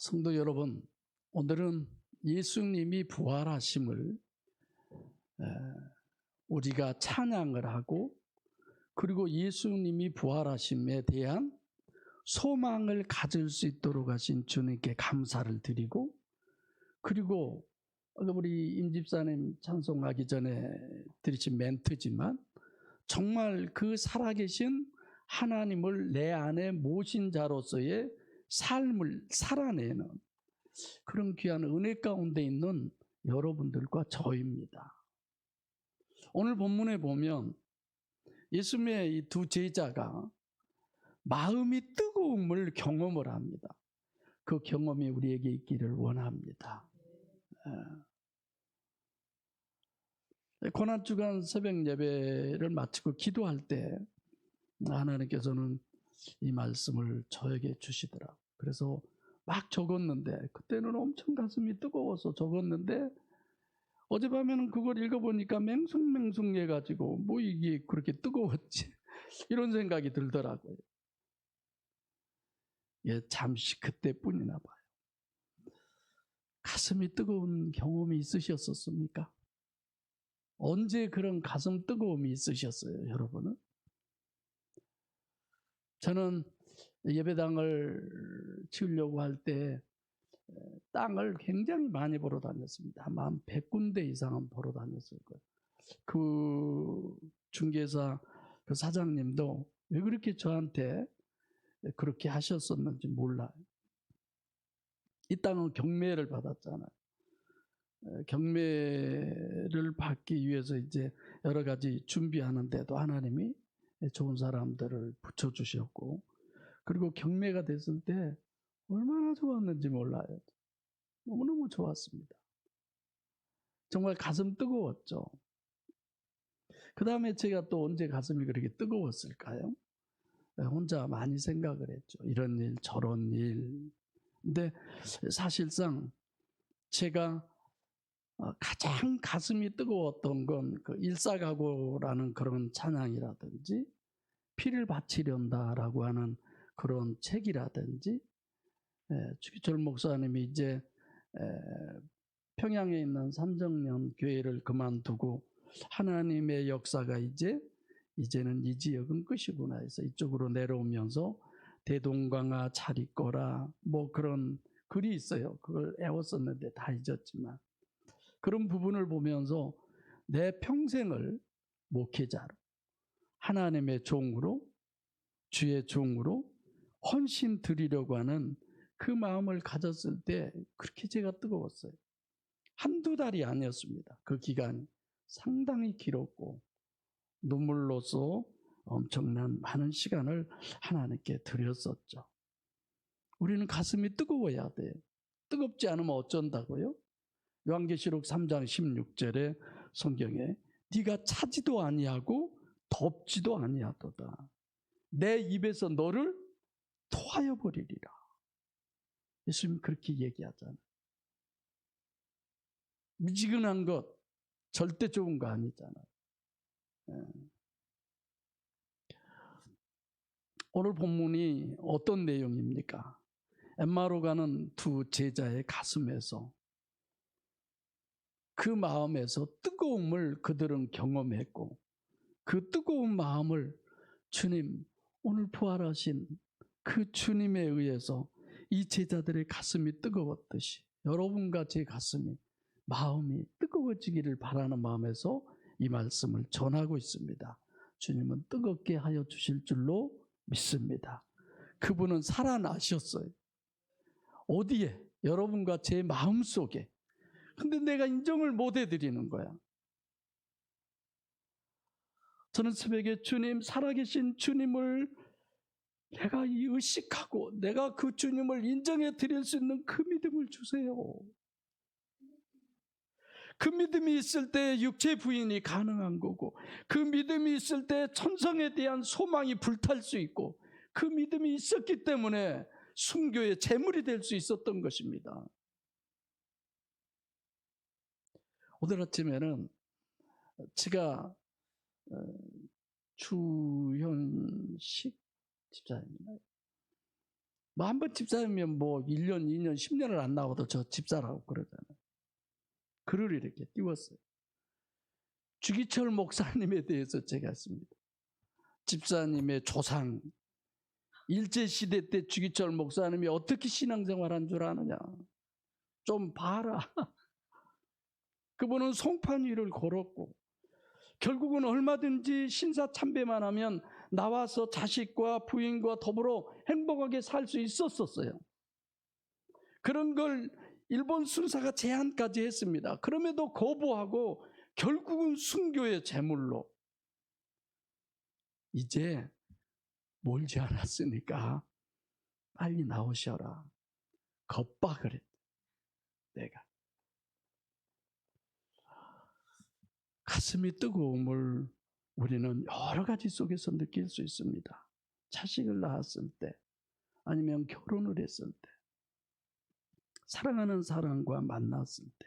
성도 여러분, 오늘은 예수님이 부활하심을 우리가 찬양을 하고, 그리고 예수님이 부활하심에 대한 소망을 가질 수 있도록 하신 주님께 감사를 드리고, 그리고 우리 임 집사님 찬송하기 전에 드리신 멘트지만 정말 그 살아계신 하나님을 내 안에 모신 자로서의 삶을 살아내는 그런 귀한 은혜 가운데 있는 여러분들과 저입니다. 오늘 본문에 보면 예수님의 이 두 제자가 마음이 뜨거움을 경험을 합니다. 그 경험이 우리에게 있기를 원합니다. 고난주간 새벽 예배를 마치고 기도할 때 하나님께서는 이 말씀을 저에게 주시더라고요. 그래서 막 적었는데, 그때는 엄청 가슴이 뜨거워서 적었는데, 어젯밤에는 그걸 읽어보니까 맹숭맹숭해가지고 뭐 이게 그렇게 뜨거웠지 이런 생각이 들더라고요. 예, 잠시 그때뿐이나 봐요. 가슴이 뜨거운 경험이 있으셨었습니까? 언제 그런 가슴 뜨거움이 있으셨어요, 여러분은? 저는 예배당을 치우려고 할 때 땅을 굉장히 많이 보러 다녔습니다. 한 100군데 이상은 보러 다녔을 거예요. 그 중개사 그 사장님도 왜 그렇게 저한테 그렇게 하셨었는지 몰라요. 이 땅은 경매를 받았잖아요. 경매를 받기 위해서 이제 여러 가지 준비하는데도 하나님이 좋은 사람들을 붙여주셨고, 그리고 경매가 됐을 때 얼마나 좋았는지 몰라요. 너무너무 좋았습니다. 정말 가슴 뜨거웠죠. 그 다음에 제가 또 언제 가슴이 그렇게 뜨거웠을까요? 혼자 많이 생각을 했죠. 이런 일, 저런 일. 근데 사실상 제가 가장 가슴이 뜨거웠던 건 그 일사각오라는 그런 찬양이라든지, 피를 바치련다라고 하는 그런 책이라든지, 주기철 목사님이 이제 평양에 있는 삼정면 교회를 그만두고 하나님의 역사가 이제는 이 지역은 끝이구나 해서 이쪽으로 내려오면서 대동강아 잘 있거라 뭐 그런 글이 있어요. 그걸 애웠었는데 다 잊었지만, 그런 부분을 보면서 내 평생을 목회자로, 하나님의 종으로, 주의 종으로 헌신 드리려고 하는 그 마음을 가졌을 때 그렇게 제가 뜨거웠어요. 한두 달이 아니었습니다. 그 기간이 상당히 길었고 눈물로써 엄청난 많은 시간을 하나님께 드렸었죠. 우리는 가슴이 뜨거워야 돼요. 뜨겁지 않으면 어쩐다고요? 요한계시록 3장 16절에 성경에 네가 차지도 아니하고 덥지도 아니하도다. 내 입에서 너를 토하여 버리리라. 예수님 그렇게 얘기하잖아요. 미지근한 것 절대 좋은 거 아니잖아요. 오늘 본문이 어떤 내용입니까? 엠마오로 가는 두 제자의 가슴에서, 그 마음에서 뜨거움을 그들은 경험했고, 그 뜨거운 마음을 주님, 오늘 부활하신 그 주님에 의해서 이 제자들의 가슴이 뜨거웠듯이 여러분과 제 가슴이, 마음이 뜨거워지기를 바라는 마음에서 이 말씀을 전하고 있습니다. 주님은 뜨겁게 하여 주실 줄로 믿습니다. 그분은 살아나셨어요. 어디에? 여러분과 제 마음속에. 근데 내가 인정을 못 해드리는 거야. 저는 새벽에 주님, 살아계신 주님을 내가 의식하고 내가 그 주님을 인정해 드릴 수 있는 그 믿음을 주세요. 그 믿음이 있을 때 육체 부인이 가능한 거고, 그 믿음이 있을 때 천성에 대한 소망이 불탈 수 있고, 그 믿음이 있었기 때문에 순교의 제물이 될 수 있었던 것입니다. 오늘 아침에는 제가 주현식 집사님이나요? 뭐 한 번 집사면 뭐 1년, 2년, 10년을 안 나와도 저 집사라고 그러잖아요. 글을 이렇게 띄웠어요. 주기철 목사님에 대해서 제가 했습니다. 집사님의 조상, 일제시대 때 주기철 목사님이 어떻게 신앙생활한 줄 아느냐. 좀 봐라. 그분은 송판 위를 걸었고 결국은 얼마든지 신사참배만 하면 나와서 자식과 부인과 더불어 행복하게 살 수 있었어요. 그런 걸 일본 순사가 제안까지 했습니다. 그럼에도 거부하고 결국은 순교의 제물로 이제 멀지 않았으니까 빨리 나오셔라. 겁박을 했다. 내가. 가슴이 뜨거움을 우리는 여러 가지 속에서 느낄 수 있습니다. 자식을 낳았을 때, 아니면 결혼을 했을 때, 사랑하는 사람과 만났을 때,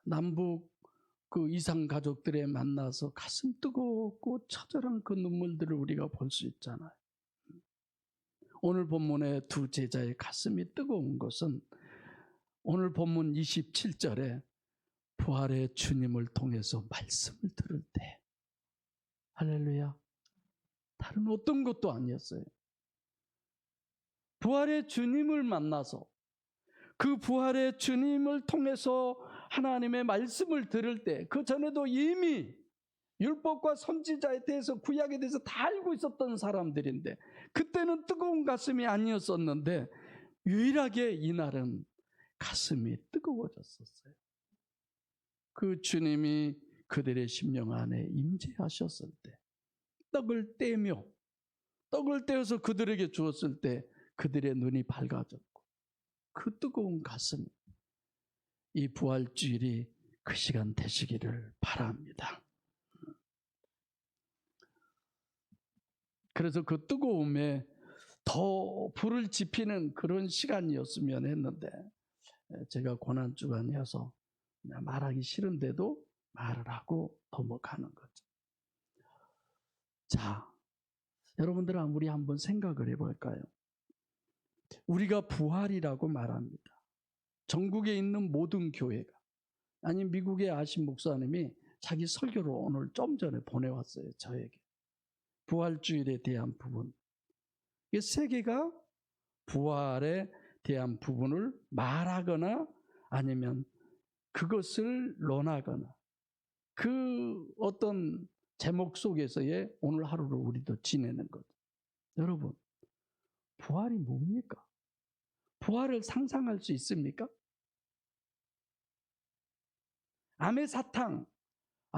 남북 그 이상 가족들에 만나서 가슴 뜨겁고 처절한 그 눈물들을 우리가 볼 수 있잖아요. 오늘 본문의 두 제자의 가슴이 뜨거운 것은 오늘 본문 27절에 부활의 주님을 통해서 말씀을 들을 때, 할렐루야, 다른 어떤 것도 아니었어요. 부활의 주님을 만나서 그 부활의 주님을 통해서 하나님의 말씀을 들을 때, 그 전에도 이미 율법과 선지자에 대해서, 구약에 대해서 다 알고 있었던 사람들인데 그때는 뜨거운 가슴이 아니었었는데 유일하게 이날은 가슴이 뜨거워졌었어요. 그 주님이 그들의 심령 안에 임재하셨을 때, 떡을 떼며 떡을 떼어서 그들에게 주었을 때 그들의 눈이 밝아졌고 그 뜨거운 가슴, 이 부활주일이 그 시간 되시기를 바랍니다. 그래서 그 뜨거움에 더 불을 지피는 그런 시간이었으면 했는데 제가 고난주간이어서 말하기 싫은데도 말을 하고 넘어가는 거죠. 자, 여러분들은 우리 한번 생각을 해볼까요? 우리가 부활이라고 말합니다. 전국에 있는 모든 교회가, 아니 미국의 아신 목사님이 자기 설교로 오늘 좀 전에 보내왔어요. 저에게. 부활주일에 대한 부분. 이 세계가 부활에 대한 부분을 말하거나 아니면 그것을 논하거나 그 어떤 제목 속에서의 오늘 하루를 우리도 지내는 거죠. 여러분, 부활이 뭡니까? 부활을 상상할 수 있습니까? 암의 사탕,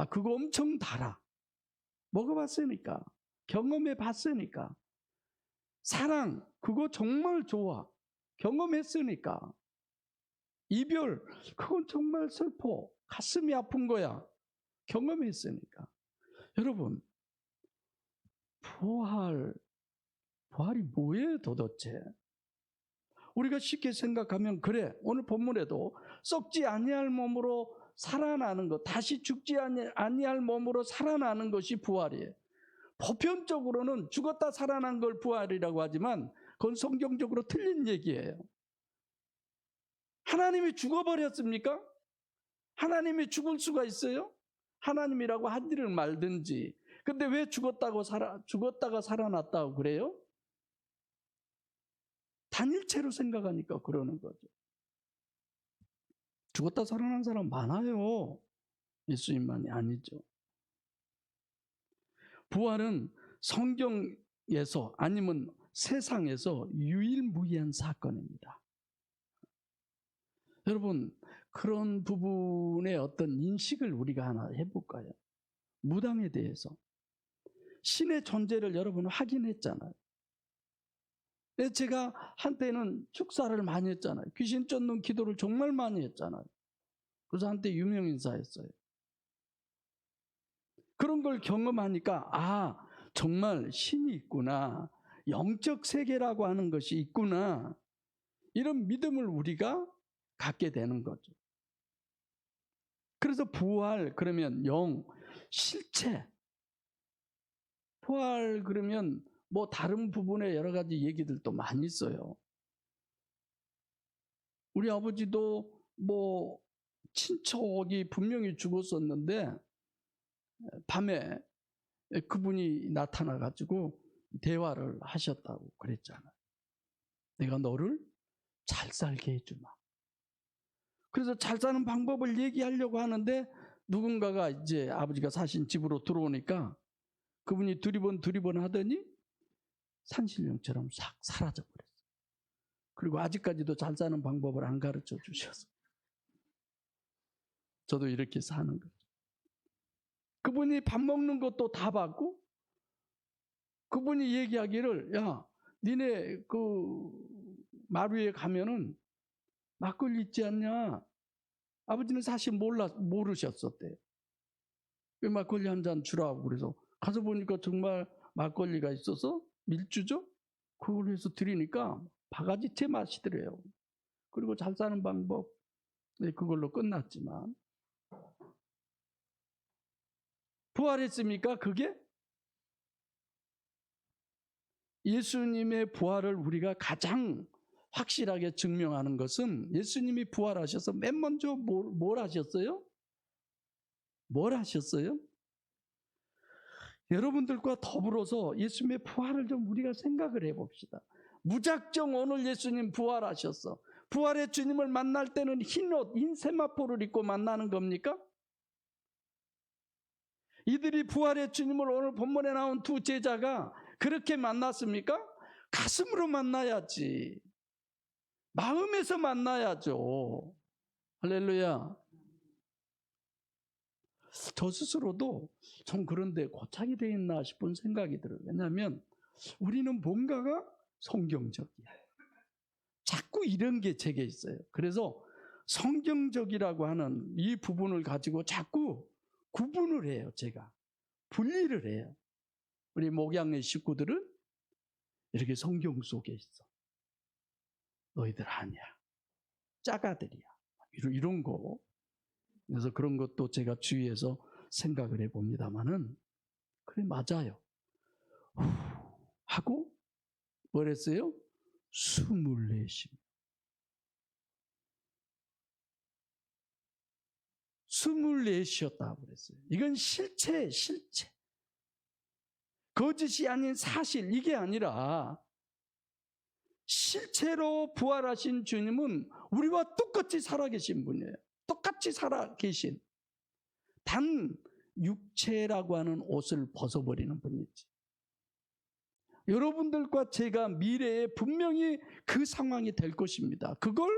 그거 엄청 달아. 먹어봤으니까, 경험해봤으니까. 사랑, 그거 정말 좋아. 경험했으니까. 이별, 그건 정말 슬퍼. 가슴이 아픈 거야. 경험했으니까. 여러분, 부활이 뭐예요 도대체? 우리가 쉽게 생각하면 그래, 오늘 본문에도 썩지 아니할 몸으로 살아나는 것, 다시 죽지 아니할 몸으로 살아나는 것이 부활이에요. 보편적으로는 죽었다 살아난 걸 부활이라고 하지만 그건 성경적으로 틀린 얘기예요. 하나님이 죽어버렸습니까? 하나님이 죽을 수가 있어요? 하나님이라고 하든지 말든지. 근데 왜 죽었다가 살아났다고 그래요? 단일체로 생각하니까 그러는 거죠. 죽었다 살아난 사람 많아요. 예수님만이 아니죠. 부활은 성경에서 아니면 세상에서 유일무이한 사건입니다. 여러분, 그런 부분의 어떤 인식을 우리가 하나 해볼까요? 무당에 대해서. 신의 존재를 여러분 확인했잖아요. 제가 한때는 축사를 많이 했잖아요. 귀신 쫓는 기도를 정말 많이 했잖아요. 그래서 한때 유명인사였어요. 그런 걸 경험하니까 정말 신이 있구나. 영적 세계라고 하는 것이 있구나. 이런 믿음을 우리가 갖게 되는 거죠. 그래서 부활 그러면 영, 실체. 부활 그러면 뭐 다른 부분에 여러 가지 얘기들도 많이 있어요. 우리 아버지도 뭐 친척이 분명히 죽었었는데 밤에 그분이 나타나 가지고 대화를 하셨다고 그랬잖아요. 내가 너를 잘 살게 해주마. 그래서 잘 사는 방법을 얘기하려고 하는데 누군가가 이제 아버지가 사신 집으로 들어오니까 그분이 두리번 하더니 산신령처럼 싹 사라져 버렸어요. 그리고 아직까지도 잘 사는 방법을 안 가르쳐 주셔서 저도 이렇게 사는 거죠. 그분이 밥 먹는 것도 다 받고 그분이 얘기하기를 야 니네 그 마루에 가면은 막걸리 있지 않냐. 아버지는 사실 모르셨었대요. 막걸리 한 잔 주라고 그래서 가서 보니까 정말 막걸리가 있어서 밀주죠. 그걸 해서 드리니까 바가지째 마시더래요. 그리고 잘 사는 방법 그걸로 끝났지만 부활했습니까? 그게? 예수님의 부활을 우리가 가장 확실하게 증명하는 것은 예수님이 부활하셔서 맨 먼저 뭘 하셨어요? 뭘 하셨어요? 여러분들과 더불어서 예수님의 부활을 좀 우리가 생각을 해봅시다. 무작정 오늘 예수님 부활하셨어. 부활의 주님을 만날 때는 흰옷, 흰세마포를 입고 만나는 겁니까? 이들이 부활의 주님을 오늘 본문에 나온 두 제자가 그렇게 만났습니까? 가슴으로 만나야지. 마음에서 만나야죠. 할렐루야. 저 스스로도 좀 그런데 고착이 되어 있나 싶은 생각이 들어요. 왜냐하면 우리는 뭔가가 성경적이야. 자꾸 이런 게 제게 있어요. 그래서 성경적이라고 하는 이 부분을 가지고 자꾸 구분을 해요. 제가 분리를 해요. 우리 목양의 식구들은 이렇게 성경 속에 있어. 너희들 아니야. 짜가들이야. 이런 거. 그래서 그런 것도 제가 주위에서 생각을 해봅니다만은 그래 맞아요. 하고 뭐랬어요? 숨을 내쉽니다. 숨을 내쉬었다고 그랬어요. 이건 실체. 거짓이 아닌 사실 이게 아니라 실체로 부활하신 주님은 우리와 똑같이 살아계신 분이에요. 똑같이 살아계신. 단 육체라고 하는 옷을 벗어버리는 분이지. 여러분들과 제가 미래에 분명히 그 상황이 될 것입니다. 그걸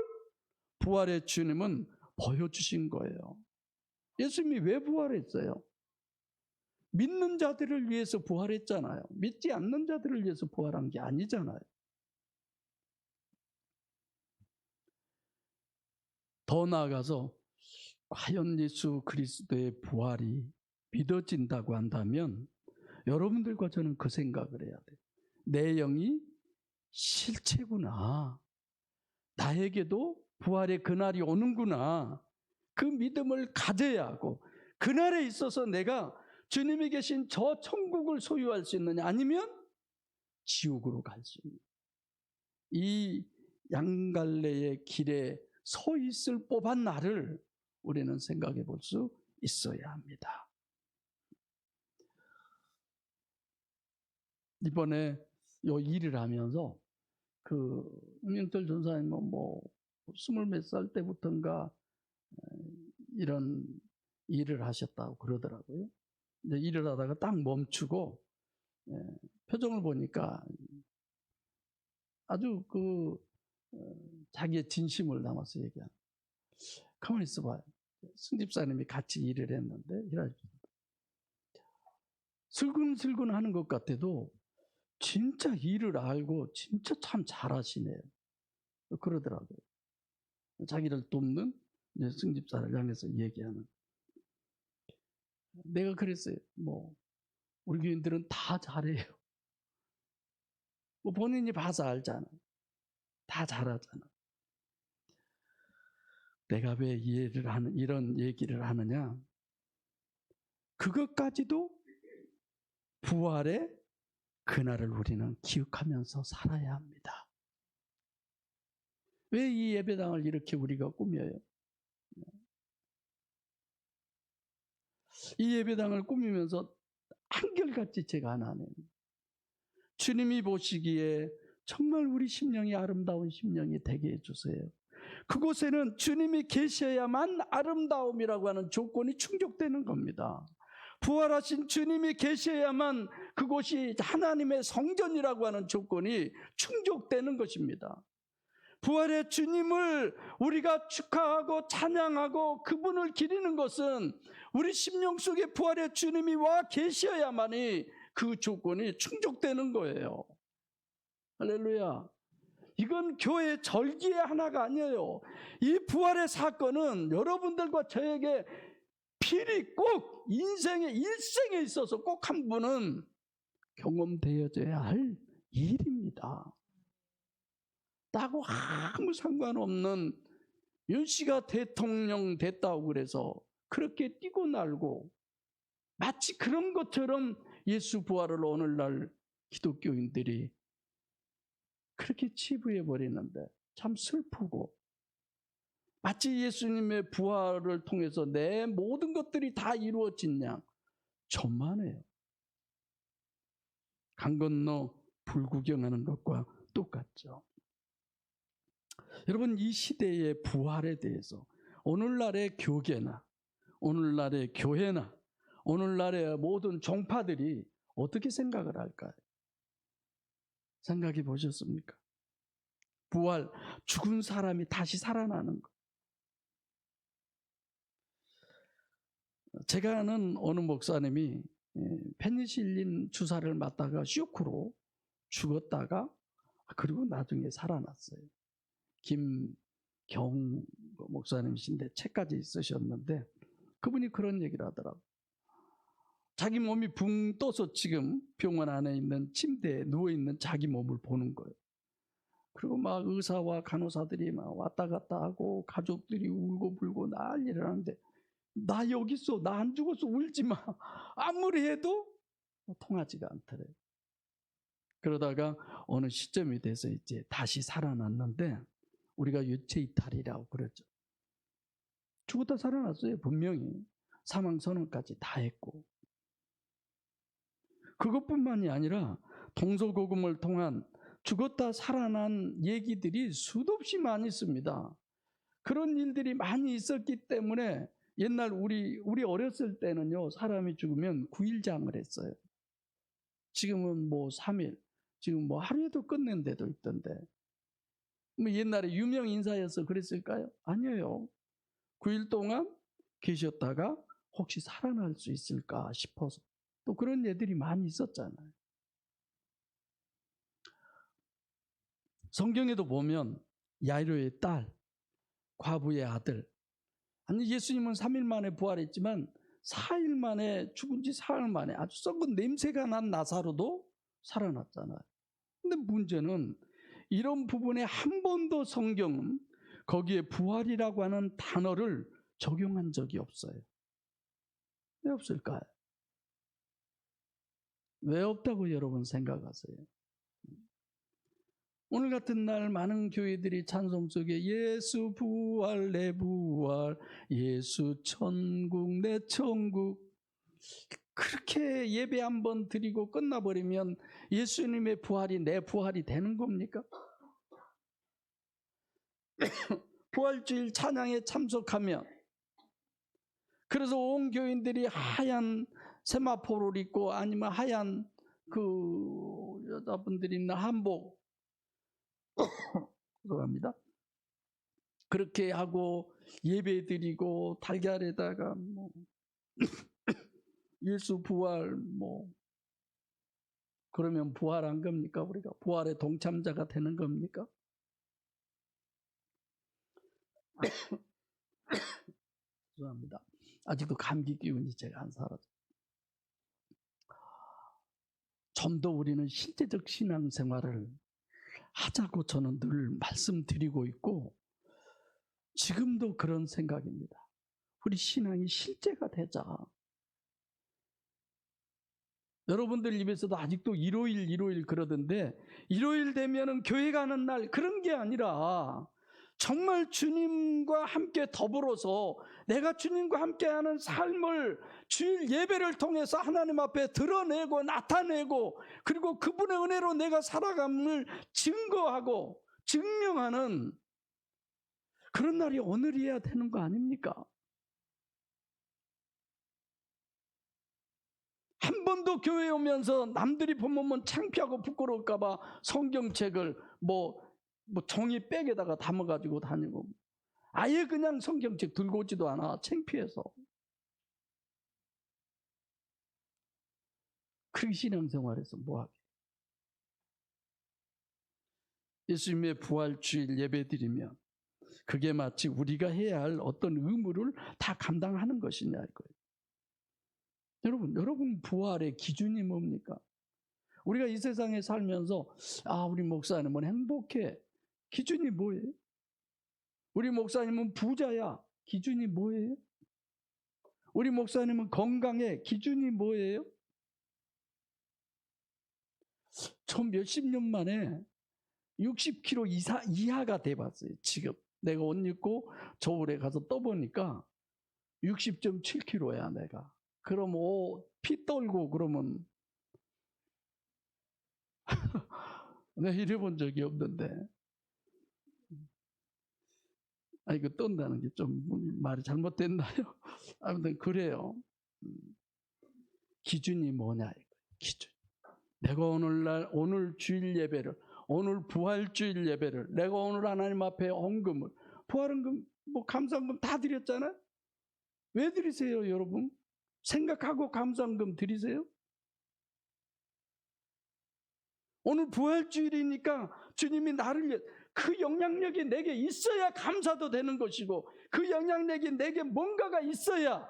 부활의 주님은 보여주신 거예요. 예수님이 왜 부활했어요? 믿는 자들을 위해서 부활했잖아요. 믿지 않는 자들을 위해서 부활한 게 아니잖아요. 더 나아가서 과연 예수 그리스도의 부활이 믿어진다고 한다면 여러분들과 저는 그 생각을 해야 돼요. 내 영이 실체구나. 나에게도 부활의 그날이 오는구나. 그 믿음을 가져야 하고 그날에 있어서 내가 주님이 계신 저 천국을 소유할 수 있느냐 아니면 지옥으로 갈 수 있느냐. 이 양갈래의 길에 서 있을 법한 나를 우리는 생각해 볼 수 있어야 합니다. 이번에 요 일을 하면서 그 홍영철 전사님은 뭐 20몇 살 때부터인가 이런 일을 하셨다고 그러더라고요. 근데 일을 하다가 딱 멈추고 표정을 보니까 아주 자기의 진심을 담아서 얘기하는. 가만히 있어봐요. 승집사님이 같이 일을 했는데 슬근슬근 하는 것 같아도 진짜 일을 알고 진짜 참 잘하시네요. 그러더라고요. 자기를 돕는 승집사를 향해서 얘기하는. 내가 그랬어요. 뭐 우리 교인들은 다 잘해요. 뭐 본인이 봐서 알잖아. 다 잘하잖아. 내가 왜 이런 얘기를 하느냐? 그것까지도 부활의 그날을 우리는 기억하면서 살아야 합니다. 왜 이 예배당을 이렇게 우리가 꾸며요? 이 예배당을 꾸미면서 한결같이 제가 하나님, 주님이 보시기에 정말 우리 심령이 아름다운 심령이 되게 해주세요. 그곳에는 주님이 계셔야만 아름다움이라고 하는 조건이 충족되는 겁니다. 부활하신 주님이 계셔야만 그곳이 하나님의 성전이라고 하는 조건이 충족되는 것입니다. 부활의 주님을 우리가 축하하고 찬양하고 그분을 기리는 것은 우리 심령 속에 부활의 주님이 와 계셔야만이 그 조건이 충족되는 거예요. 할렐루야. 이건 교회의 절기의 하나가 아니에요. 이 부활의 사건은 여러분들과 저에게 필히 꼭 일생에 있어서 꼭 한 분은 경험되어져야 할 일입니다. 나하고 아무 상관없는 윤씨가 대통령 됐다고 그래서 그렇게 뛰고 날고 마치 그런 것처럼 예수 부활을 오늘날 기독교인들이 그렇게 치부해 버리는데 참 슬프고, 마치 예수님의 부활을 통해서 내 모든 것들이 다 이루어진 양 천만에요. 강 건너 불구경하는 것과 똑같죠. 여러분, 이 시대의 부활에 대해서 오늘날의 교계나 오늘날의 교회나 오늘날의 모든 종파들이 어떻게 생각을 할까요? 생각해 보셨습니까? 부활, 죽은 사람이 다시 살아나는 것. 제가 아는 어느 목사님이 페니실린 주사를 맞다가 쇼크로 죽었다가 그리고 나중에 살아났어요. 김경 목사님이신데 책까지 쓰셨는데 그분이 그런 얘기를 하더라고요. 자기 몸이 붕 떠서 지금 병원 안에 있는 침대에 누워있는 자기 몸을 보는 거예요. 그리고 막 의사와 간호사들이 막 왔다 갔다 하고 가족들이 울고 불고 난리를 하는데 나 여기 있어, 나 안 죽었어, 울지 마. 아무리 해도 통하지가 않더래요. 그러다가 어느 시점이 돼서 이제 다시 살아났는데 우리가 유체이탈이라고 그러죠. 죽었다 살아났어요. 분명히 사망선언까지 다 했고, 그것뿐만이 아니라 동서고금을 통한 죽었다 살아난 얘기들이 수도 없이 많이 있습니다. 그런 일들이 많이 있었기 때문에 옛날 우리 어렸을 때는요, 사람이 죽으면 9일장을 했어요. 지금은 뭐 3일, 지금 뭐 하루에도 끝낸 데도 있던데, 뭐 옛날에 유명 인사여서 그랬을까요? 아니에요. 9일 동안 계셨다가 혹시 살아날 수 있을까 싶어서 또 그런 애들이 많이 있었잖아요. 성경에도 보면 야이로의 딸, 과부의 아들, 아니 예수님은 3일 만에 부활했지만 4일 만에, 죽은 지 4일 만에 아주 썩은 냄새가 난 나사로도 살아났잖아요. 근데 문제는 이런 부분에 한 번도 성경은 거기에 부활이라고 하는 단어를 적용한 적이 없어요. 왜 없을까요? 왜 없다고 여러분 생각하세요? 오늘 같은 날 많은 교회들이 찬송 속에 예수 부활 내 부활, 예수 천국 내 천국, 그렇게 예배 한번 드리고 끝나버리면 예수님의 부활이 내 부활이 되는 겁니까? 부활주일 찬양에 참석하면, 그래서 온 교인들이 하얀 세마포를 입고 아니면 하얀 그 여자분들이 있는 한복 죄송합니다. 그렇게 하고 예배 드리고 달걀에다가 뭐 예수 부활 뭐 그러면 부활한 겁니까? 우리가 부활의 동참자가 되는 겁니까? 죄송합니다. 아직도 감기 기운이 제가 안 사라져. 좀 더 우리는 실제적 신앙생활을 하자고 저는 늘 말씀드리고 있고, 지금도 그런 생각입니다. 우리 신앙이 실제가 되자. 여러분들 입에서도 아직도 일요일 그러던데, 일요일 되면은 교회 가는 날, 그런 게 아니라 정말 주님과 함께 더불어서 내가 주님과 함께하는 삶을 주일 예배를 통해서 하나님 앞에 드러내고 나타내고, 그리고 그분의 은혜로 내가 살아감을 증거하고 증명하는 그런 날이 오늘이어야 되는 거 아닙니까? 한 번도 교회에 오면서 남들이 보면 창피하고 부끄러울까 봐 성경책을 종이 백에다가 담아가지고 다니고, 아예 그냥 성경책 들고 오지도 않아, 창피해서. 그 신앙생활에서 뭐하게. 예수님의 부활주일 예배드리면 그게 마치 우리가 해야 할 어떤 의무를 다 감당하는 것이냐 이거예요. 여러분 부활의 기준이 뭡니까? 우리가 이 세상에 살면서 우리 목사님은 행복해, 기준이 뭐예요? 우리 목사님은 부자야, 기준이 뭐예요? 우리 목사님은 건강해, 기준이 뭐예요? 저 몇십 년 만에 60kg 이하가 돼봤어요. 지금 내가 옷 입고 저울에 가서 떠보니까 60.7kg야 내가. 그럼 피 떨고 그러면 내가 이래본 적이 없는데, 이거 떤다는 게 좀 말이 잘못됐나요? 아무튼 그래요. 기준이 뭐냐 이거. 기준. 내가 오늘 주일 예배를, 오늘 부활주일 예배를, 내가 오늘 하나님 앞에 헌금을, 부활헌금, 감사헌금 다 드렸잖아요. 왜 드리세요, 여러분? 생각하고 감사헌금 드리세요? 오늘 부활주일이니까 주님이 나를, 그 영향력이 내게 있어야 감사도 되는 것이고, 그 영향력이 내게 뭔가가 있어야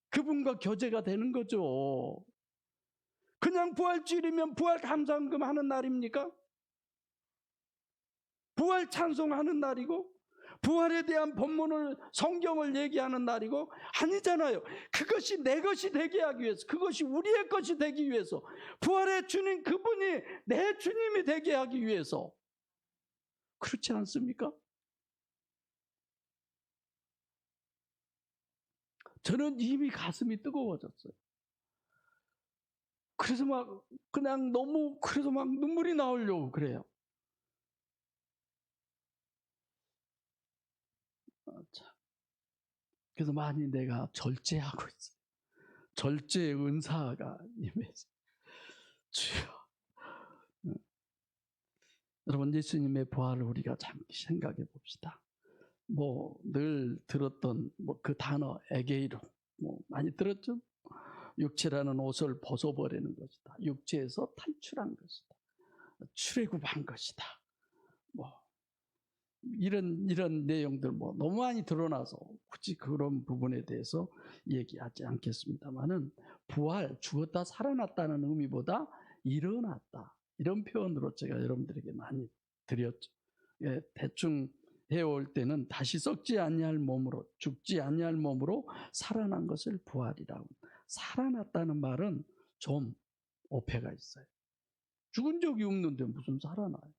그분과 교제가 되는 거죠. 그냥 부활주일이면 부활 감사헌금 하는 날입니까? 부활 찬송하는 날이고, 부활에 대한 본문을, 성경을 얘기하는 날이고, 아니잖아요. 그것이 내 것이 되게 하기 위해서, 그것이 우리의 것이 되기 위해서, 부활의 주님 그분이 내 주님이 되게 하기 위해서. 그렇지 않습니까? 저는 이미 가슴이 뜨거워졌어요. 그래서 그래서 막 눈물이 나오려고 그래요. 그래서 많이 내가 절제하고 있어요. 절제의 은사가 임해서. 주여. 여러분, 예수님의 부활을 우리가 잠시 생각해 봅시다. 늘 들었던 그 단어 에게이로 많이 들었죠? 육체라는 옷을 벗어버리는 것이다. 육체에서 탈출한 것이다. 출애굽한 것이다. 이런 내용들 너무 많이 드러나서 굳이 그런 부분에 대해서 얘기하지 않겠습니다만은, 부활, 죽었다 살아났다는 의미보다 일어났다, 이런 표현으로 제가 여러분들에게 많이 드렸죠. 대충 해올 때는 다시 썩지 아니할 몸으로, 죽지 아니할 몸으로 살아난 것을 부활이라고. 살아났다는 말은 좀 오해가 있어요. 죽은 적이 없는데 무슨 살아나요?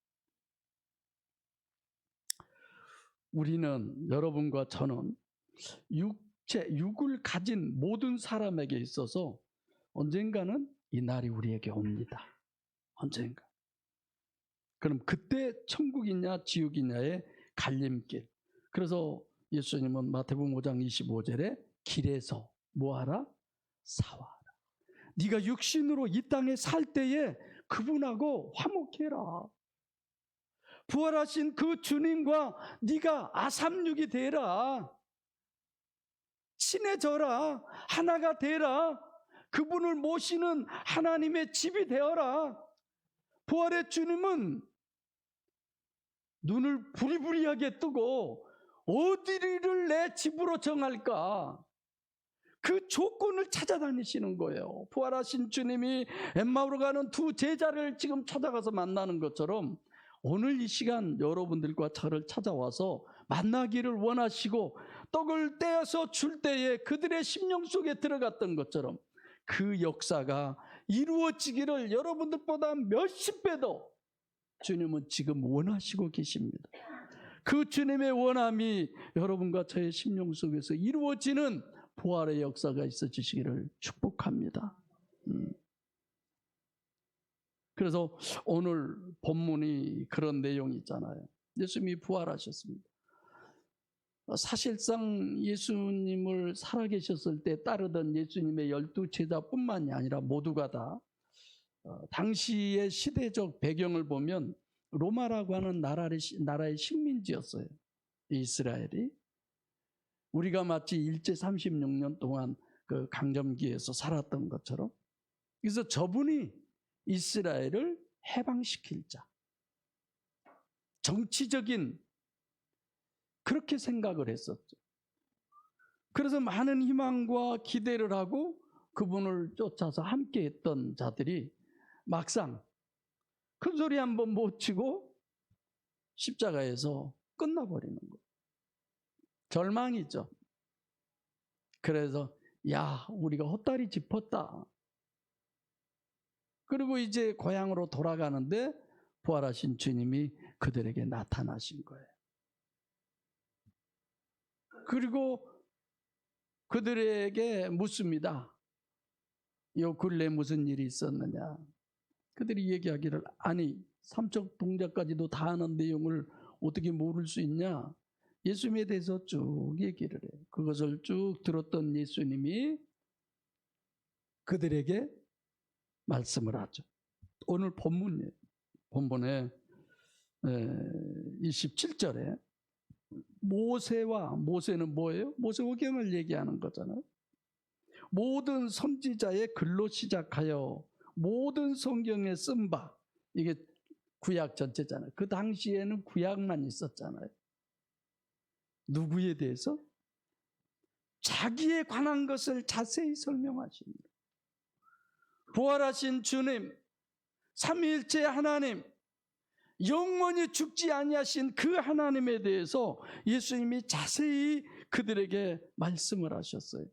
우리는, 여러분과 저는 육을 가진 모든 사람에게 있어서 언젠가는 이 날이 우리에게 옵니다. 언젠가. 그럼 그때 천국이냐 지옥이냐의 갈림길. 그래서 예수님은 마태복음 5장 25절에 길에서 뭐하라? 사와라. 네가 육신으로 이 땅에 살 때에 그분하고 화목해라. 부활하신 그 주님과 네가 아삼육이 되라. 친해져라. 하나가 되라. 그분을 모시는 하나님의 집이 되어라. 부활의 주님은 눈을 부리부리하게 뜨고 어디를 내 집으로 정할까? 그 조건을 찾아다니시는 거예요. 부활하신 주님이 엠마오로 가는 두 제자를 지금 찾아가서 만나는 것처럼, 오늘 이 시간 여러분들과 저를 찾아와서 만나기를 원하시고 떡을 떼어서 줄 때에 그들의 심령 속에 들어갔던 것처럼 그 역사가 이루어지기를 여러분들보다 몇십 배 더 주님은 지금 원하시고 계십니다. 그 주님의 원함이 여러분과 저의 심령 속에서 이루어지는 부활의 역사가 있어지시기를 축복합니다. 그래서 오늘 본문이 그런 내용이 있잖아요. 예수님이 부활하셨습니다. 사실상 예수님을 살아계셨을 때 따르던 예수님의 12제자뿐만이 아니라 모두가 다 당시의 시대적 배경을 보면 로마라고 하는 나라의 식민지였어요. 이스라엘이. 우리가 마치 일제 36년 동안 그 강점기에서 살았던 것처럼. 그래서 저분이 이스라엘을 해방시킬 자. 정치적인 그렇게 생각을 했었죠. 그래서 많은 희망과 기대를 하고 그분을 쫓아서 함께 했던 자들이 막상 큰 소리 한번 못 치고 십자가에서 끝나버리는 거예요. 절망이죠. 그래서 야, 우리가 헛다리 짚었다. 그리고 이제 고향으로 돌아가는데 부활하신 주님이 그들에게 나타나신 거예요. 그리고 그들에게 묻습니다. 요 근래 무슨 일이 있었느냐. 그들이 얘기하기를 아니 삼척 동자까지도 다 아는 내용을 어떻게 모를 수 있냐. 예수님에 대해서 쭉 얘기를 해요. 그것을 쭉 들었던 예수님이 그들에게 말씀을 하죠. 오늘 본문에 27절에 모세는 뭐예요? 모세오경을 얘기하는 거잖아요. 모든 선지자의 글로 시작하여 모든 성경에 쓴 바, 이게 구약 전체잖아요. 그 당시에는 구약만 있었잖아요. 누구에 대해서? 자기에 관한 것을 자세히 설명하십니다. 부활하신 주님, 삼위일체 하나님, 영원히 죽지 아니하신 그 하나님에 대해서 예수님이 자세히 그들에게 말씀을 하셨어요.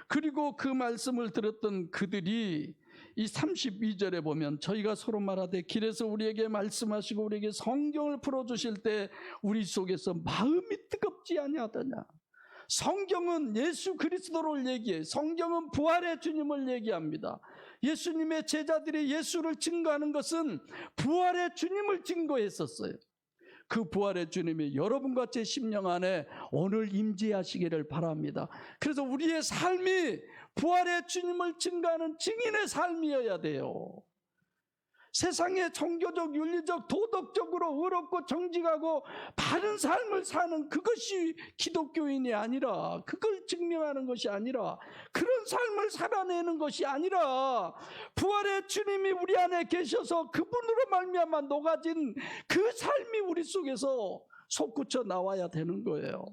그리고 그 말씀을 들었던 그들이 이 32절에 보면 저희가 서로 말하되 길에서 우리에게 말씀하시고 우리에게 성경을 풀어주실 때 우리 속에서 마음이 뜨겁지 아니하더냐. 성경은 예수 그리스도를 얘기해요. 성경은 부활의 주님을 얘기합니다. 예수님의 제자들이 예수를 증거하는 것은 부활의 주님을 증거했었어요. 그 부활의 주님이 여러분과 제 심령 안에 오늘 임재하시기를 바랍니다. 그래서 우리의 삶이 부활의 주님을 증거하는 증인의 삶이어야 돼요. 세상의 종교적, 윤리적, 도덕적으로 의롭고 정직하고 바른 삶을 사는 그것이 기독교인이 아니라, 그걸 증명하는 것이 아니라, 그런 삶을 살아내는 것이 아니라 부활의 주님이 우리 안에 계셔서 그분으로 말미암아 녹아진 그 삶이 우리 속에서 솟구쳐 나와야 되는 거예요.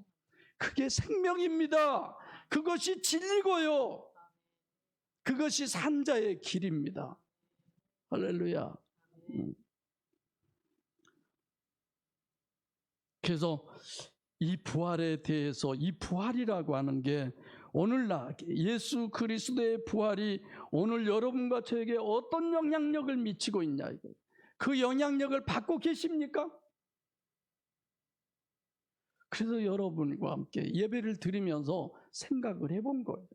그게 생명입니다. 그것이 진리고요. 그것이 산자의 길입니다. 할렐루야. 그래서 이 부활에 대해서, 이 부활이라고 하는 게 오늘날 예수 그리스도의 부활이 오늘 여러분과 저에게 어떤 영향력을 미치고 있냐, 이거. 그 영향력을 받고 계십니까? 그래서 여러분과 함께 예배를 드리면서 생각을 해본 거예요.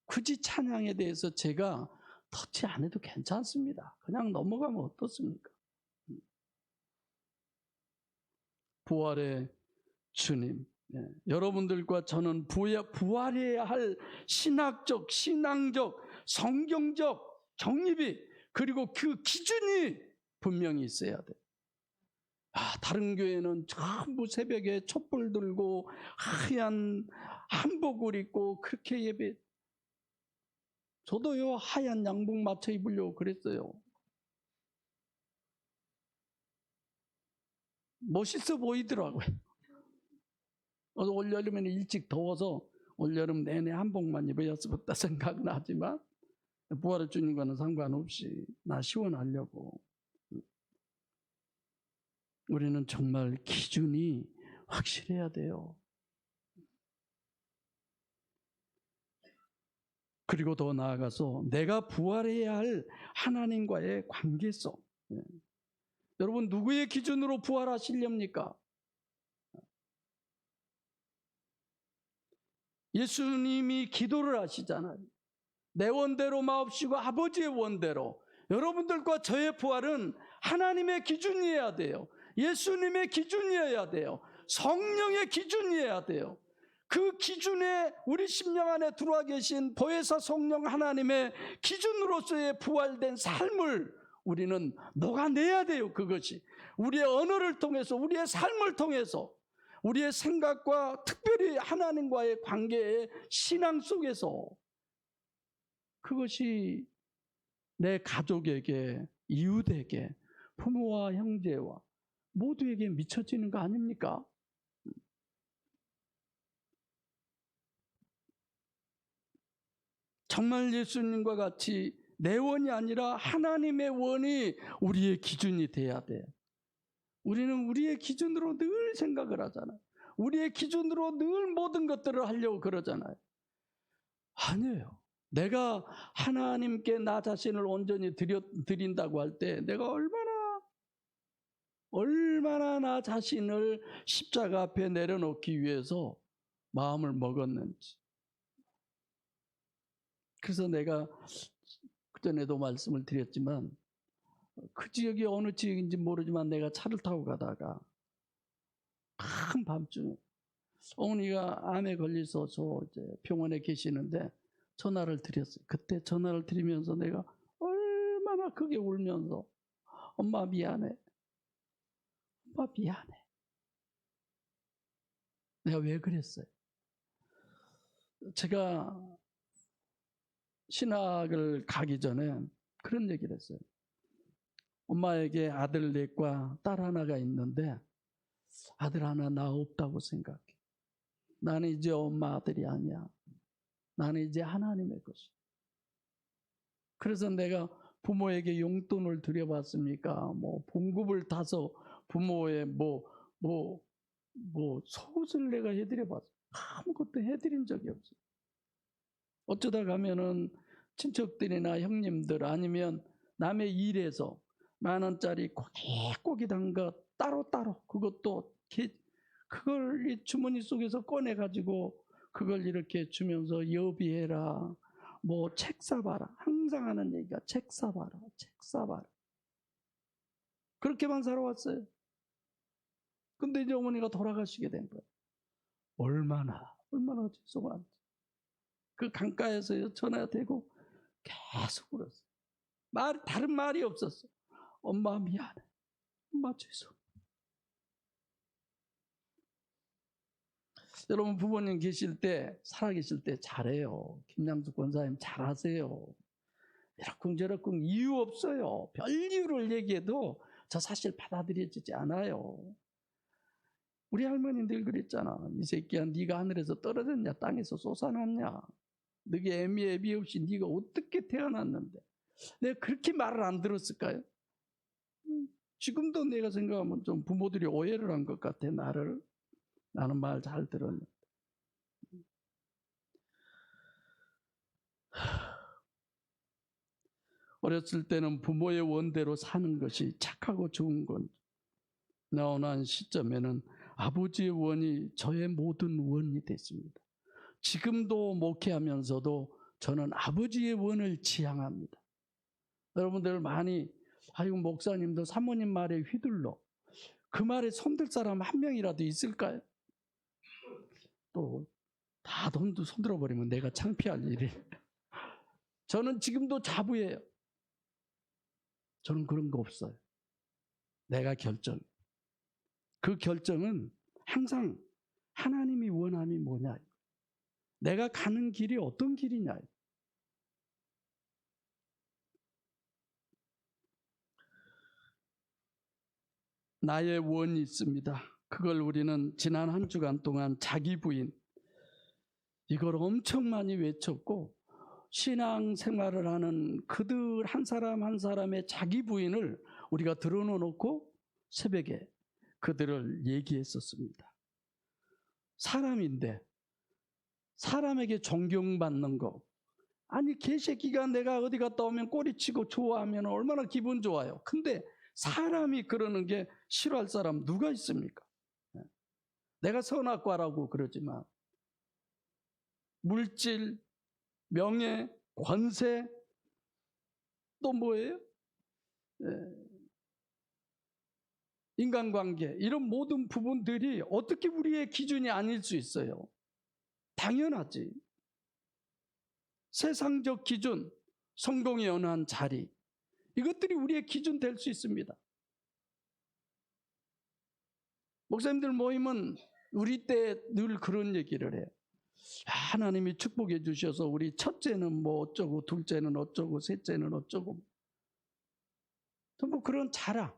굳이 찬양에 대해서 제가 터치 안 해도 괜찮습니다. 그냥 넘어가면 어떻습니까? 부활의 주님, 여러분들과 저는 부활해야 할 신학적, 신앙적, 성경적 정립이, 그리고 그 기준이 분명히 있어야 돼요. 다른 교회는 전부 새벽에 촛불 들고 하얀 한복을 입고 그렇게 예배. 저도요, 하얀 양복 맞춰 입으려고 그랬어요. 멋있어 보이더라고요. 올여름에는 일찍 더워서 올여름 내내 한복만 입어야겠다 생각은 하지만 부활의 주님과는 상관없이 나 시원하려고. 우리는 정말 기준이 확실해야 돼요. 그리고 더 나아가서 내가 부활해야 할 하나님과의 관계성. 여러분, 누구의 기준으로 부활하시렵니까? 예수님이 기도를 하시잖아요. 내 원대로 마옵시고 아버지의 원대로. 여러분들과 저의 부활은 하나님의 기준이어야 돼요. 예수님의 기준이어야 돼요. 성령의 기준이어야 돼요. 그 기준에 우리 심령 안에 들어와 계신 보혜사 성령 하나님의 기준으로서의 부활된 삶을 우리는 녹아내야 돼요. 그것이 우리의 언어를 통해서, 우리의 삶을 통해서, 우리의 생각과 특별히 하나님과의 관계의 신앙 속에서 그것이 내 가족에게, 이웃에게, 부모와 형제와 모두에게 미쳐지는 거 아닙니까? 정말 예수님과 같이 내 원이 아니라 하나님의 원이 우리의 기준이 돼야 돼요. 우리는 우리의 기준으로 늘 생각을 하잖아요. 우리의 기준으로 늘 모든 것들을 하려고 그러잖아요. 아니에요. 내가 하나님께 나 자신을 온전히 드린다고 할 때 내가 얼마나 나 자신을 십자가 앞에 내려놓기 위해서 마음을 먹었는지. 그래서 내가 그전에도 말씀을 드렸지만 그 지역이 어느 지역인지 모르지만 내가 차를 타고 가다가 큰 밤중에 어머니가 암에 걸리셔서 이제 병원에 계시는데 전화를 드렸어요. 그때 전화를 드리면서 내가 얼마나 크게 울면서 엄마 미안해. 엄마 미안해. 내가 왜 그랬어요? 제가 신학을 가기 전에 그런 얘기를 했어요. 엄마에게 아들 넷과 딸 하나가 있는데 아들 하나 나 없다고 생각해. 나는 이제 엄마 아들이 아니야. 나는 이제 하나님의 것이야. 그래서 내가 부모에게 용돈을 드려봤습니까? 뭐 봉급을 타서 부모의 속옷을 내가 해드려봤어. 아무것도 해드린 적이 없어. 어쩌다 가면은 친척들이나 형님들 아니면 남의 일에서 10,000원짜리 꼬깃꼬깃 한 거 따로따로 그것도 그걸 이 주머니 속에서 꺼내가지고 그걸 이렇게 주면서 여비해라. 뭐 책 사봐라. 항상 하는 얘기가 책 사봐라. 책 사봐라. 그렇게만 살아왔어요. 근데 이제 어머니가 돌아가시게 된 거예요. 얼마나 죄송한지. 그 강가에서 전화되고 계속 울었어요. 다른 말이 없었어. 엄마 미안해. 엄마 죄송. 여러분 부모님 계실 때, 살아계실 때 잘해요. 김양숙 권사님 잘하세요. 이러쿵저러쿵 이유 없어요. 별 이유를 얘기해도 저 사실 받아들여지지 않아요. 우리 할머니 늘 그랬잖아. 이 새끼야 네가 하늘에서 떨어졌냐 땅에서 솟아났냐. 너게 애미 없이 네가 어떻게 태어났는데. 내가 그렇게 말을 안 들었을까요? 지금도 내가 생각하면 좀 부모들이 오해를 한 것 같아. 나는 말 잘 들었는데. 어렸을 때는 부모의 원대로 사는 것이 착하고 좋은 건 나오는 시점에는 아버지의 원이 저의 모든 원이 됐습니다. 지금도 목회하면서도 저는 아버지의 원을 지향합니다. 여러분들 많이 아이고 목사님도 사모님 말에 휘둘러. 그 말에 손들 사람 한 명이라도 있을까요? 또 다 손들어 버리면 내가 창피할 일이. 저는 지금도 자부해요. 저는 그런 거 없어요. 내가 결정. 그 결정은 항상 하나님이 원함이 뭐냐. 내가 가는 길이 어떤 길이냐. 나의 원이 있습니다. 그걸 우리는 지난 한 주간 동안 자기 부인 이걸 엄청 많이 외쳤고 신앙 생활을 하는 그들 한 사람 한 사람의 자기 부인을 우리가 드러놓고 새벽에 그들을 얘기했었습니다. 사람인데 사람에게 존경받는 거 아니 개새끼가 내가 어디 갔다 오면 꼬리치고 좋아하면 얼마나 기분 좋아요. 근데 사람이 그러는 게 싫어할 사람 누가 있습니까? 내가 선악과라고 그러지만 물질, 명예, 권세, 또 뭐예요? 인간관계, 이런 모든 부분들이 어떻게 우리의 기준이 아닐 수 있어요? 당연하지. 세상적 기준, 성공에 연한 자리, 이것들이 우리의 기준 될 수 있습니다. 목사님들 모임은 우리 때 늘 그런 얘기를 해요. 하나님이 축복해 주셔서 우리 첫째는 뭐 어쩌고, 둘째는 어쩌고, 셋째는 어쩌고, 뭐 그런 자랑,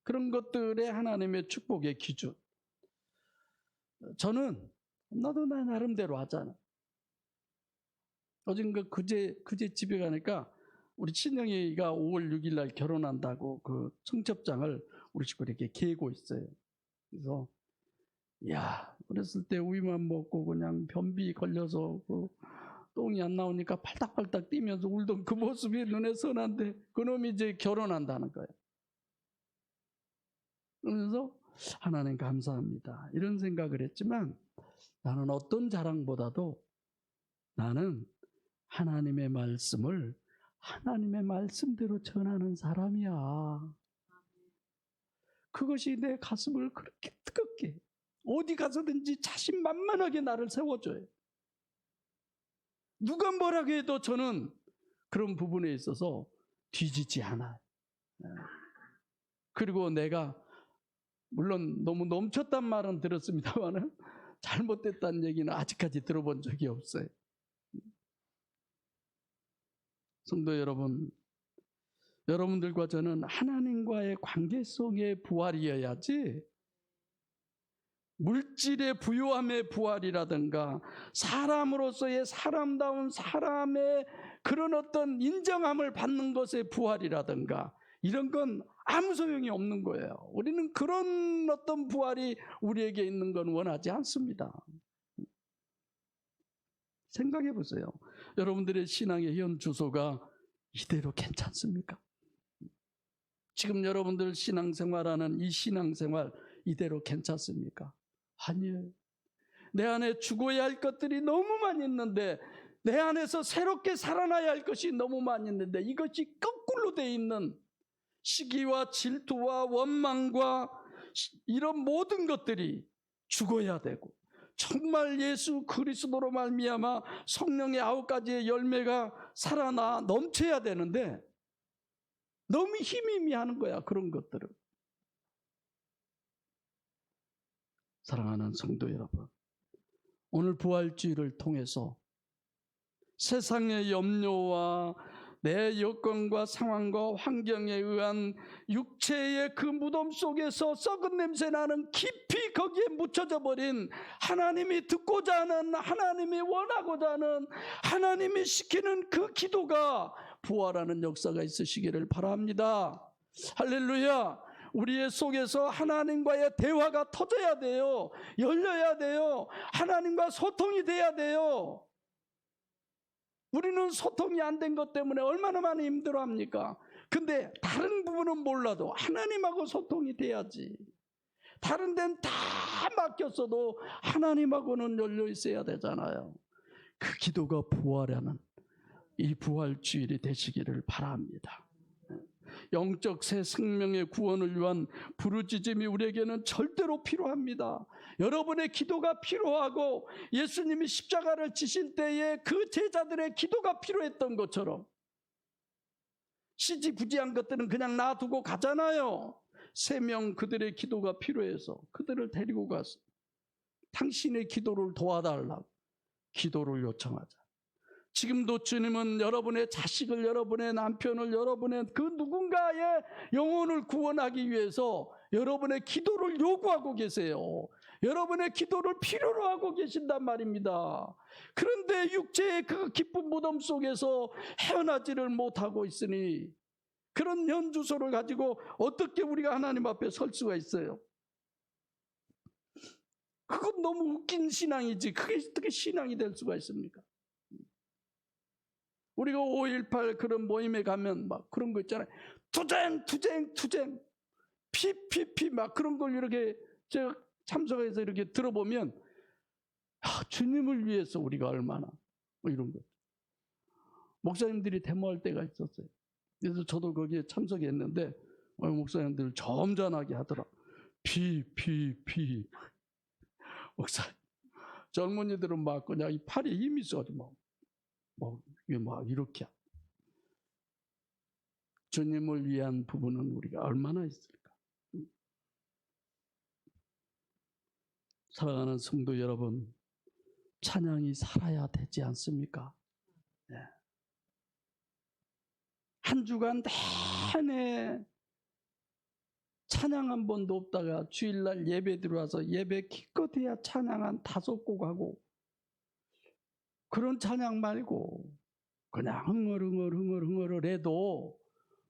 그런 것들의 하나님의 축복의 기준. 저는 나도 나 나름대로 하잖아. 어젠가 그제 집에 가니까 우리 친정이가 5월 6일 날 결혼한다고 그 청첩장을 우리 집에 이렇게 개고 있어요. 그래서 야, 어렸을 때 우유만 먹고 그냥 변비 걸려서 그 똥이 안 나오니까 팔딱팔딱 뛰면서 울던 그 모습이 눈에 선한데 그놈이 이제 결혼한다는 거예요. 그러면서 하나님 감사합니다, 이런 생각을 했지만 나는 어떤 자랑보다도 나는 하나님의 말씀을 하나님의 말씀대로 전하는 사람이야. 그것이 내 가슴을 그렇게 뜨겁게 어디 가서든지 자신만만하게 나를 세워줘요. 누가 뭐라고 해도 저는 그런 부분에 있어서 뒤지지 않아요. 그리고 내가 물론 너무 넘쳤단 말은 들었습니다만 잘못됐다는 얘기는 아직까지 들어본 적이 없어요. 성도 여러분, 여러분들과 저는 하나님과의 관계성의 부활이어야지 물질의 부요함의 부활이라든가 사람으로서의 사람다운 사람의 그런 어떤 인정함을 받는 것의 부활이라든가 이런 건 아무 소용이 없는 거예요. 우리는 그런 어떤 부활이 우리에게 있는 건 원하지 않습니다. 생각해 보세요. 여러분들의 신앙의 현 주소가 이대로 괜찮습니까? 지금 여러분들 신앙생활하는 이 신앙생활 이대로 괜찮습니까? 아니에요. 내 안에 죽어야 할 것들이 너무 많이 있는데, 내 안에서 새롭게 살아나야 할 것이 너무 많이 있는데, 이것이 거꾸로 돼 있는 시기와 질투와 원망과 이런 모든 것들이 죽어야 되고, 정말 예수 그리스도로 말미암아 성령의 9가지의 열매가 살아나 넘쳐야 되는데 너무 희미하는 거야, 그런 것들을. 사랑하는 성도 여러분, 오늘 부활주의를 통해서 세상의 염려와 내 여건과 상황과 환경에 의한 육체의 그 무덤 속에서 썩은 냄새 나는 깊이 거기에 묻혀져 버린 하나님이 듣고자 하는, 하나님이 원하고자 하는, 하나님이 시키는 그 기도가 부활하는 역사가 있으시기를 바랍니다. 할렐루야. 우리의 속에서 하나님과의 대화가 터져야 돼요. 열려야 돼요. 하나님과 소통이 돼야 돼요. 우리는 소통이 안 된 것 때문에 얼마나 많이 힘들어합니까? 근데 다른 부분은 몰라도 하나님하고 소통이 돼야지. 다른 데는 다 맡겼어도 하나님하고는 열려 있어야 되잖아요. 그 기도가 부활하는 이 부활주일이 되시기를 바랍니다. 영적 새 생명의 구원을 위한 부르짖음이 우리에게는 절대로 필요합니다. 여러분의 기도가 필요하고 예수님이 십자가를 지실 때에 그 제자들의 기도가 필요했던 것처럼 시지부지한 것들은 그냥 놔두고 가잖아요. 3명 그들의 기도가 필요해서 그들을 데리고 가서 당신의 기도를 도와달라고 기도를 요청하자. 지금도 주님은 여러분의 자식을, 여러분의 남편을, 여러분의 그 누군가의 영혼을 구원하기 위해서 여러분의 기도를 요구하고 계세요. 여러분의 기도를 필요로 하고 계신단 말입니다. 그런데 육체의 그 깊은 무덤 속에서 헤어나지를 못하고 있으니 그런 현주소를 가지고 어떻게 우리가 하나님 앞에 설 수가 있어요? 그건 너무 웃긴 신앙이지 그게 어떻게 신앙이 될 수가 있습니까? 우리가 5.18 그런 모임에 가면 막 그런 거 있잖아요. 투쟁 PPP 막 그런 걸 이렇게 제가 참석해서 이렇게 들어보면 주님을 위해서 우리가 얼마나 뭐 이런 거. 목사님들이 데모할 때가 있었어요. 그래서 저도 거기에 참석했는데 목사님들 점잖하게 하더라. PPP 목사 젊은이들은 막 그냥 이 팔에 힘이 있어가지고 막 이렇게 주님을 위한 부분은 우리가 얼마나 있을까? 사랑하는 성도 여러분, 찬양이 살아야 되지 않습니까? 네. 한 주간 내내 찬양 한 번도 없다가 주일날 예배 들어와서 예배 기껏해야 찬양 한 5곡 하고 그런 찬양 말고 그냥 흥얼흥얼 해도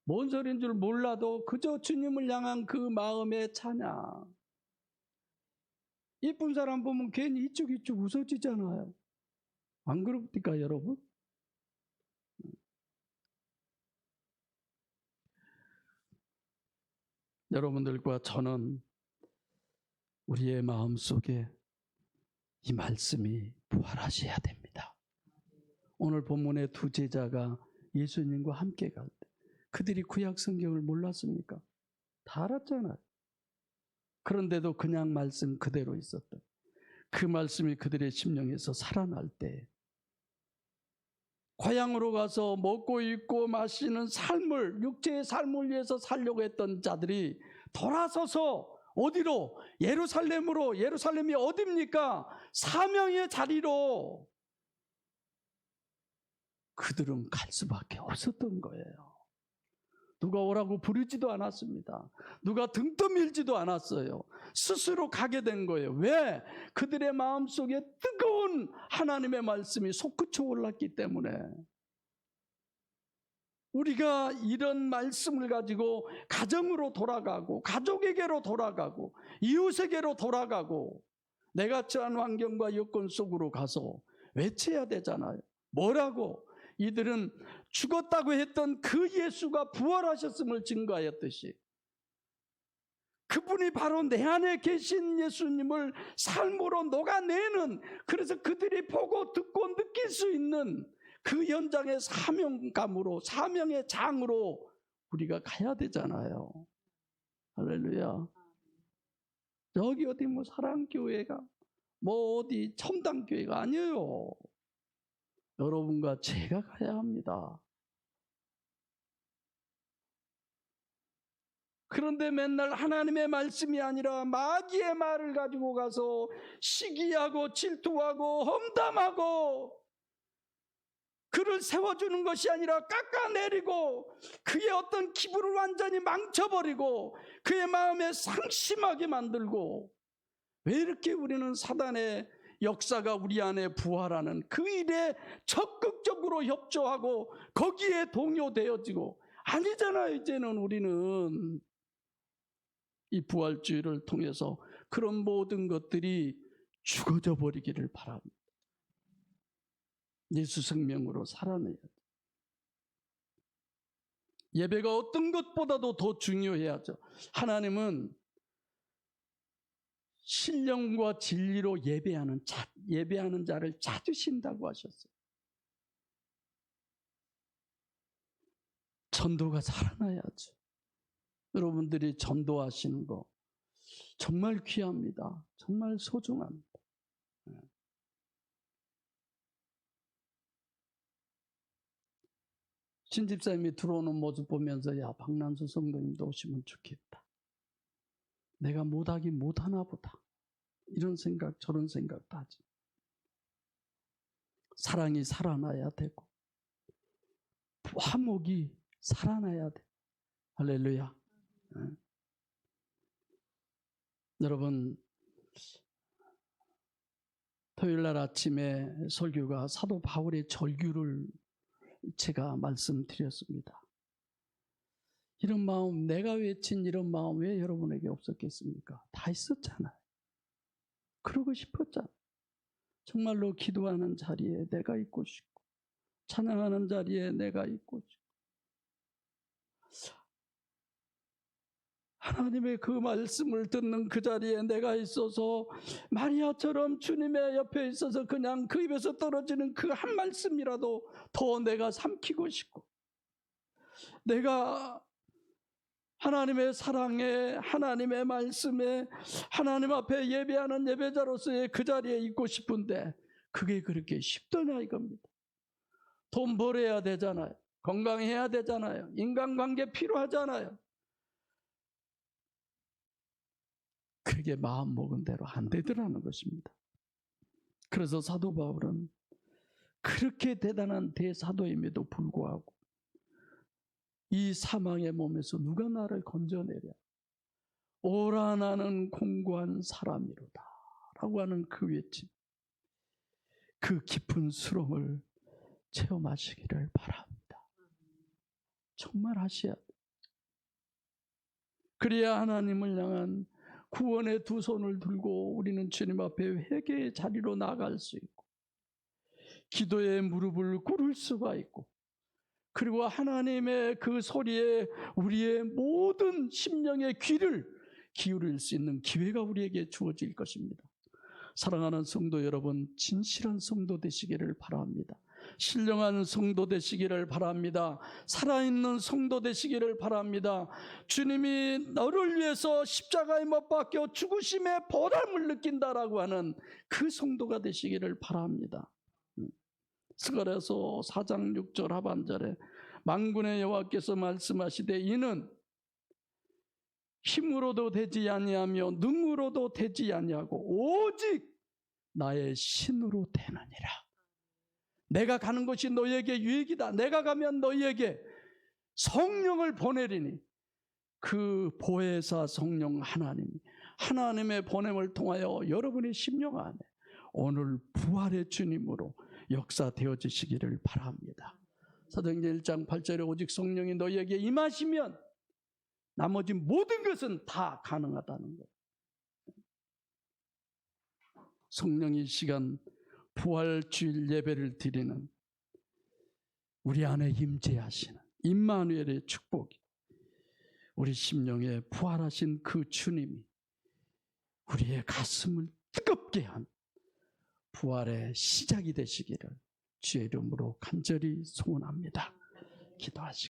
뭔 소리인 줄 몰라도 그저 주님을 향한 그 마음의 찬양. 이쁜 사람 보면 괜히 이쪽 웃어지잖아요. 안 그럽니까 여러분? 여러분들과 저는 우리의 마음속에 이 말씀이 부활하셔야 됩니다. 오늘 본문의 2 제자가 예수님과 함께 갈 때 그들이 구약 성경을 몰랐습니까? 다 알았잖아요. 그런데도 그냥 말씀 그대로 있었던 그 말씀이 그들의 심령에서 살아날 때 고향으로 가서 먹고 입고 마시는 삶을 육체의 삶을 위해서 살려고 했던 자들이 돌아서서 어디로? 예루살렘으로. 예루살렘이 어디입니까? 사명의 자리로 그들은 갈 수밖에 없었던 거예요. 누가 오라고 부르지도 않았습니다. 누가 등 떠밀지도 않았어요. 스스로 가게 된 거예요. 왜? 그들의 마음속에 뜨거운 하나님의 말씀이 솟구쳐 올랐기 때문에. 우리가 이런 말씀을 가지고 가정으로 돌아가고 가족에게로 돌아가고 이웃에게로 돌아가고 내가 처한 환경과 여건 속으로 가서 외쳐야 되잖아요. 뭐라고? 이들은 죽었다고 했던 그 예수가 부활하셨음을 증거하였듯이 그분이 바로 내 안에 계신 예수님을 삶으로 녹아내는, 그래서 그들이 보고 듣고 느낄 수 있는 그 현장의 사명감으로, 사명의 장으로 우리가 가야 되잖아요. 할렐루야. 여기 어디 뭐 사랑교회가 뭐 어디 첨단교회가 아니에요. 여러분과 제가 가야 합니다. 그런데 맨날 하나님의 말씀이 아니라 마귀의 말을 가지고 가서 시기하고 질투하고 험담하고 그를 세워주는 것이 아니라 깎아내리고 그의 어떤 기분을 완전히 망쳐버리고 그의 마음에 상심하게 만들고, 왜 이렇게 우리는 사단의 역사가 우리 안에 부활하는 그 일에 적극적으로 협조하고 거기에 동요되어지고 아니잖아요. 이제는 우리는 이 부활주의를 통해서 그런 모든 것들이 죽어져 버리기를 바랍니다. 예수 생명으로 살아내야 돼. 예배가 어떤 것보다도 더 중요해야죠. 하나님은 신령과 진리로 예배하는 자를 찾으신다고 하셨어요. 전도가 살아나야죠. 여러분들이 전도하시는 거 정말 귀합니다. 정말 소중합니다. 신집사님이 들어오는 모습 보면서 야, 박난수 성도님도 오시면 좋겠다. 내가 못하긴 못하나 보다. 이런 생각 저런 생각도 하지. 사랑이 살아나야 되고 화목이 살아나야 돼. 할렐루야. 여러분, 토요일날 아침에 설교가 사도 바울의 절규를 제가 말씀드렸습니다. 이런 마음, 내가 외친 이런 마음 왜 여러분에게 없었겠습니까? 다 있었잖아요. 그러고 싶었잖아요. 정말로 기도하는 자리에 내가 있고 싶고 찬양하는 자리에 내가 있고 하나님의 그 말씀을 듣는 그 자리에 내가 있어서 마리아처럼 주님의 옆에 있어서 그냥 그 입에서 떨어지는 그 한 말씀이라도 더 내가 삼키고 싶고, 내가 하나님의 사랑에, 하나님의 말씀에, 하나님 앞에 예배하는 예배자로서의 그 자리에 있고 싶은데 그게 그렇게 쉽더냐 이겁니다. 돈 벌어야 되잖아요. 건강해야 되잖아요. 인간관계 필요하잖아요. 그게 마음 먹은 대로 안 되더라는 것입니다. 그래서 사도 바울은 그렇게 대단한 대사도임에도 불구하고 이 사망의 몸에서 누가 나를 건져내랴, 오라 나는 공고한 사람이로다 라고 하는 그 외침, 그 깊은 수렁을 체험하시기를 바랍니다. 정말 하셔야 돼요. 그래야 하나님을 향한 구원의 두 손을 들고 우리는 주님 앞에 회개의 자리로 나갈 수 있고, 기도의 무릎을 꿇을 수가 있고, 그리고 하나님의 그 소리에 우리의 모든 심령의 귀를 기울일 수 있는 기회가 우리에게 주어질 것입니다. 사랑하는 성도 여러분, 진실한 성도 되시기를 바랍니다. 신령한 성도 되시기를 바랍니다. 살아있는 성도 되시기를 바랍니다. 주님이 너를 위해서 십자가에 못 박혀 죽으심의 보람을 느낀다라고 하는 그 성도가 되시기를 바랍니다. 스가랴서 4장 6절 하반절에 만군의 여호와께서 말씀하시되 이는 힘으로도 되지 아니하며 능으로도 되지 아니하고 오직 나의 신으로 되느니라. 내가 가는 것이 너희에게 유익이다. 내가 가면 너희에게 성령을 보내리니 그 보혜사 성령 하나님의 보냄을 통하여 여러분의 심령 안에 오늘 부활의 주님으로 역사되어지시기를 바랍니다. 사도행전 1장 8절에 오직 성령이 너희에게 임하시면 나머지 모든 것은 다 가능하다는 거예요. 성령이 시간 부활주일 예배를 드리는 우리 안에 임재하시는 임마누엘의 축복이, 우리 심령에 부활하신 그 주님이 우리의 가슴을 뜨겁게 한 부활의 시작이 되시기를 주의 이름으로 간절히 소원합니다. 기도하시고